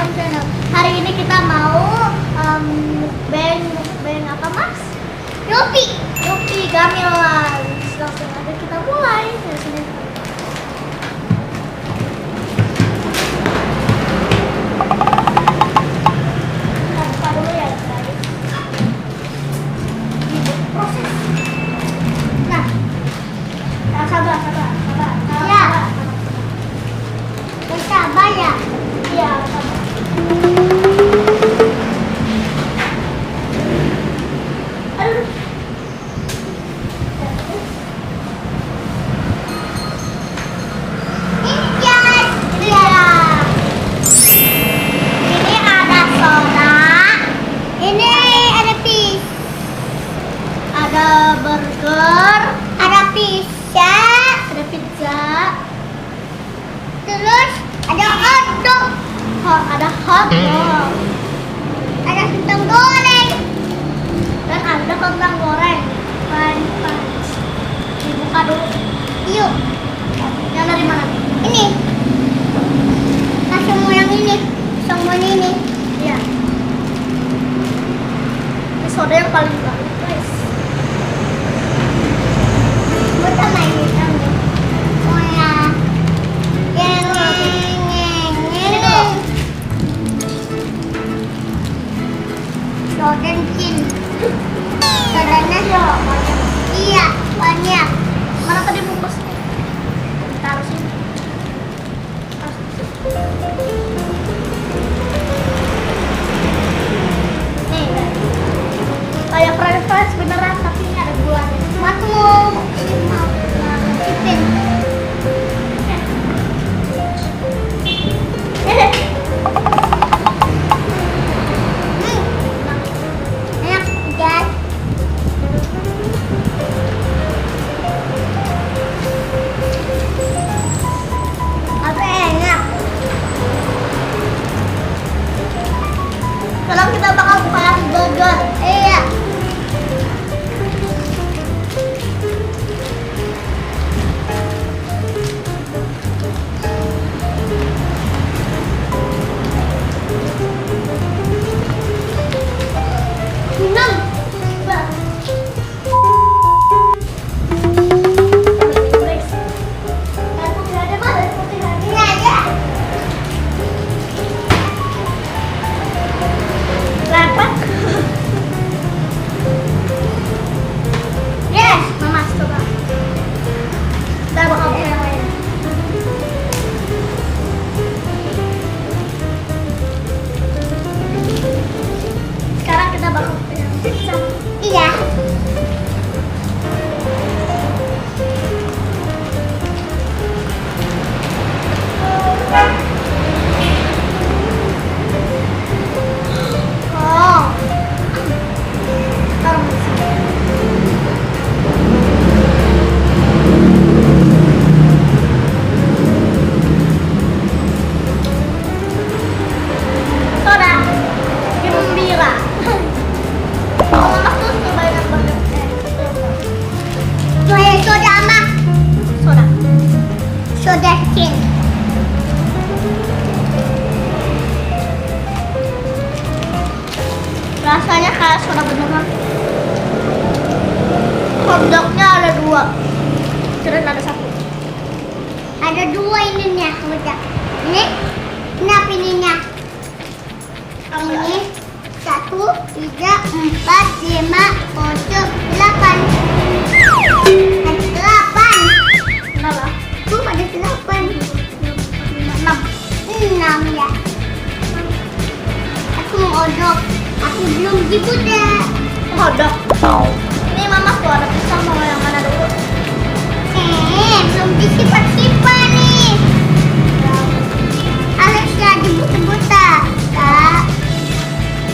Welcome channel. Hari ini kita mau mukbang apa Mas? Yupi gamelan. Langsung aja kita mulai. Dari sini. Kita buka dulu ya guys. Proses. Nah, sabar. Ya. Sabar ya. Iya. Aduh. Ini guys. Iya. Ini ada soda. Ini ada pizza. Ada burger. Ada pizza. Terus ada hotdog. Ada hotdog. Ada kentang goreng. Dan ada kentang goreng. Panas. Dibuka dulu. Yuk. Yang dari mana? Ini. Nah, semua yang ini. Semua ini. Iya. Ini soda yang paling bagus, guys. Pertama ini kami. Soalnya Sodenkin. Sodanya banyak. Iya, banyak. Mana tadi bungkusnya? Taruh sini. Nih, kayak french fries beneran, tapi ini ada gulanya. Mas mau ini mau cipin. Sekarang kita bakal buka burger. Iya. Minum. Iya. Oh. Soda. Gembira. Soda ama. Soda kin. Rasanya kayak soda beneran. Hotdognya ada 2. Terus ada 1. Ada 2 ininya, udah. Ini, kenapa ininya? Ini 1, 3, 4, 5, 7, 8. Ada 8. Kenapa? Tuh ada 8. 6 ya. Aku mau hotdog. Aku belum dibuka. Hotdog. Ini mama tuh ada pisang, mau yang mana dulu? Belum disifat-sifat nih. Alex ya dibuka-buka. Kak.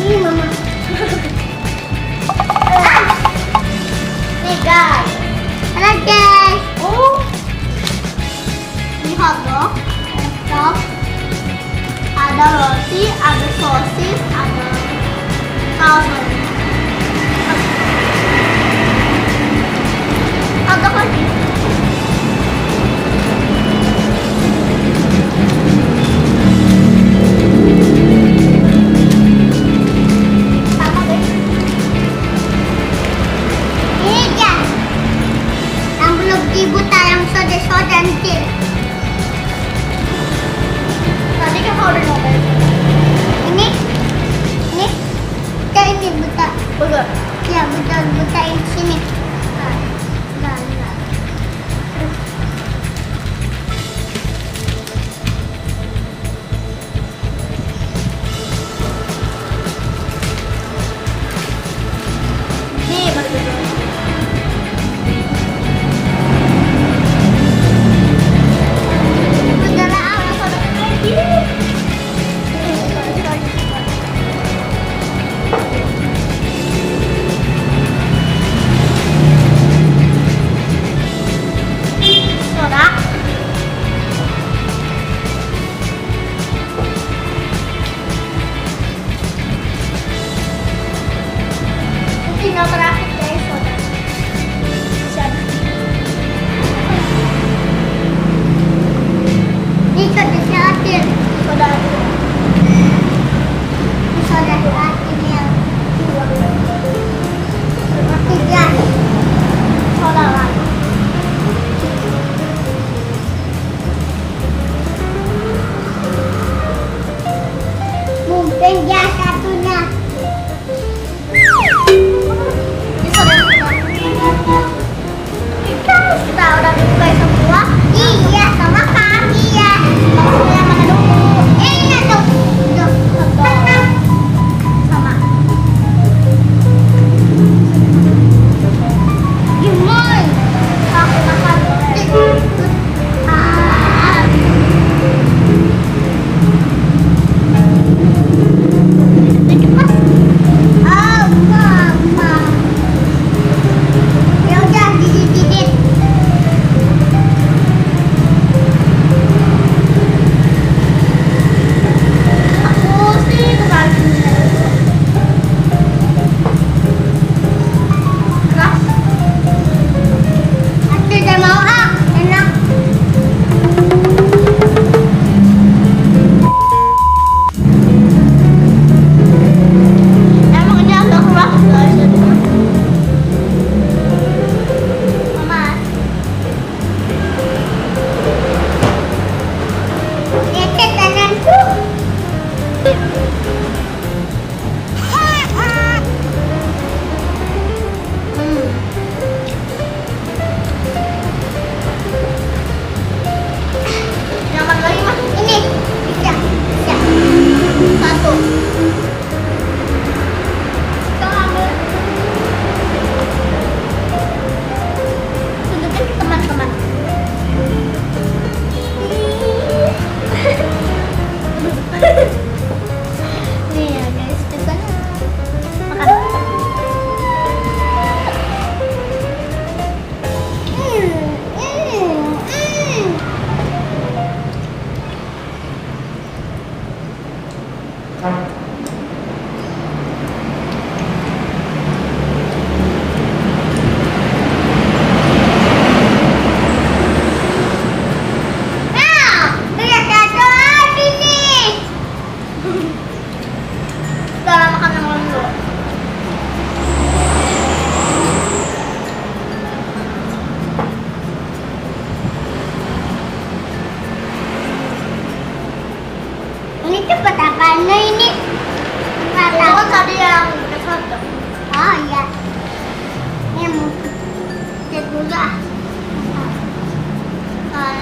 Ini mama. Nih guys. Halo guys. Ini hotdog. Ada roti, ada sosis, ada saus. Hotdog lagi. Dan yang satunya. Kita udah buka semua. Iya, sama kami ya. Maksudnya mana dulu? Iya tuh. Sama. Gimana? Aku makan boleh. Ya udah, didit-didit. Aku sih terlalu keras. Aku udah mau enak. Emang ini agak keras guys jadinya. Mama. Lihat tanganku. Yang mana lagi mas? Ini bisa. Satu. Kita ambil. Tunjukin ke teman-teman. Nih ya guys, kita makan. Nah, lihat satu lagi nih. Kita makan yang lain dulu. Ini cepat apanya ini? Nggak tahu. Oh, tadi yang satu. Oh iya. Ini mau cek juga.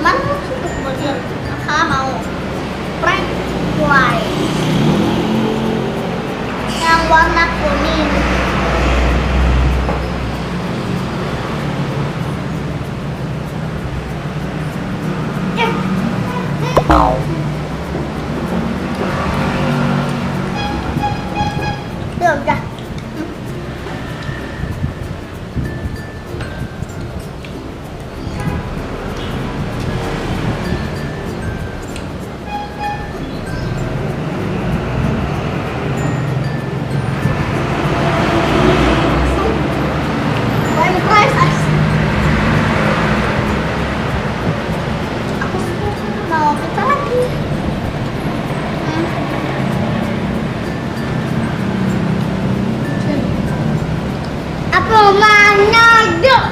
Emang cukup bagian. Kakak mau prank white yang warna kuning. Ya udah. Aku mau kita lagi. Apa mana dok?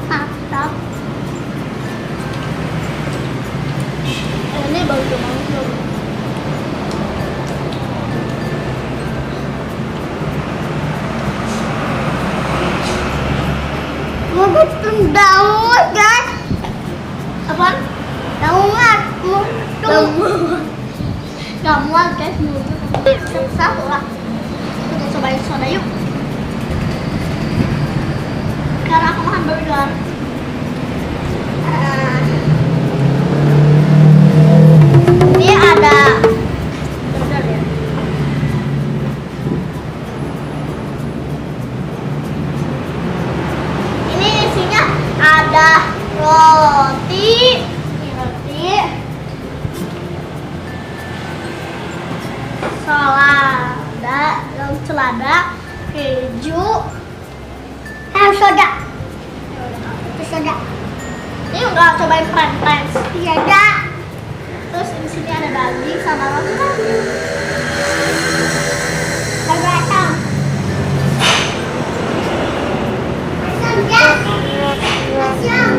Mantap. Ini baru banget. Mau daun guys. Apaan? Daun. Gamuan guys. Satu lah. Kita cobain soda yuk. Sekarang aku makan burger. Ini ada burger ya. Ini isinya ada roti, selada, daun selada, keju, soda. Itu soda. Ini enggak cobain french fries. Iya, ada. Terus ini di sini ada daging sama rendang. Ada asam. Asam ya. Asam.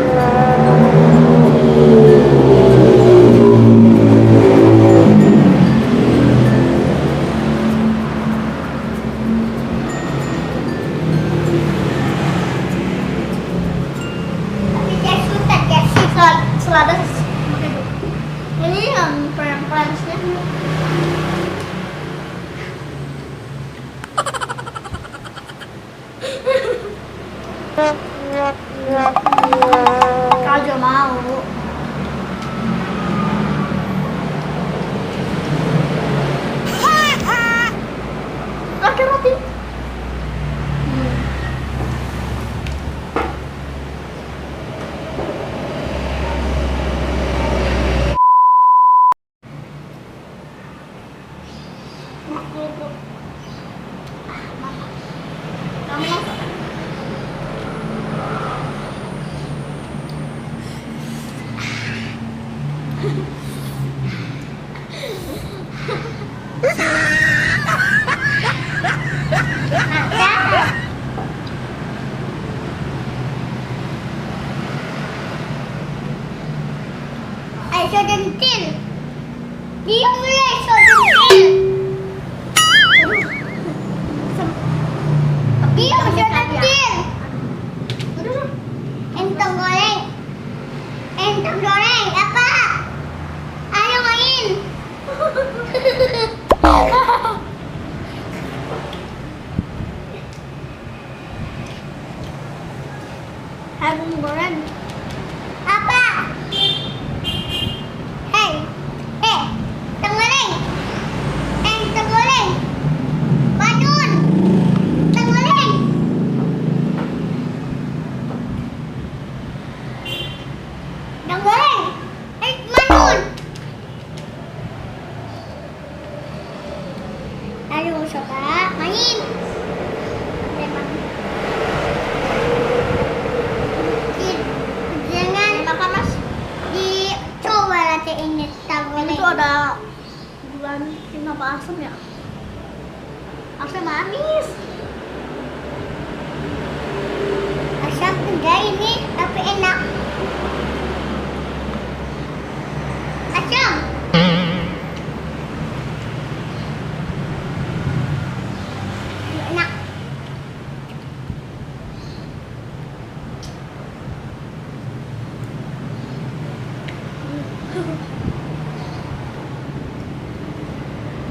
Tapi dia suka dia sih selada. Ini yang plansnya. Kalau mau. Pakai roti. Aisyah dentil. Dia mulai Aisyah dentil. Dia Aisyah dentil. Entong goreng. Entong goreng apa? Ayo main. Abang goreng. Apa? Hei, tenggeling, tenggeling, badun, tenggeling, tenggeling, madun. Ayo coba main. Jangan makan mas. Dicoba nanti ini tenggeling. Itu ada bulan apa asam ya? Asam manis. Asam enggak ini tapi enak. Asam. Enak.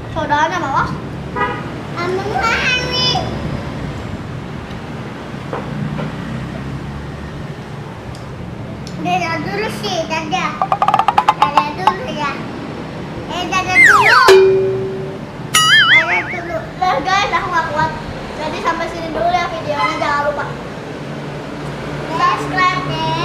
Sodanya mau? Amang mahani. Dadah dulu sih, dadah. Dadah dulu ya. Dadah dulu. Dadah dulu. Nah guys, aku gak kuat. Jadi sampai sini dulu ya videonya. Jangan lupa subscribe deh.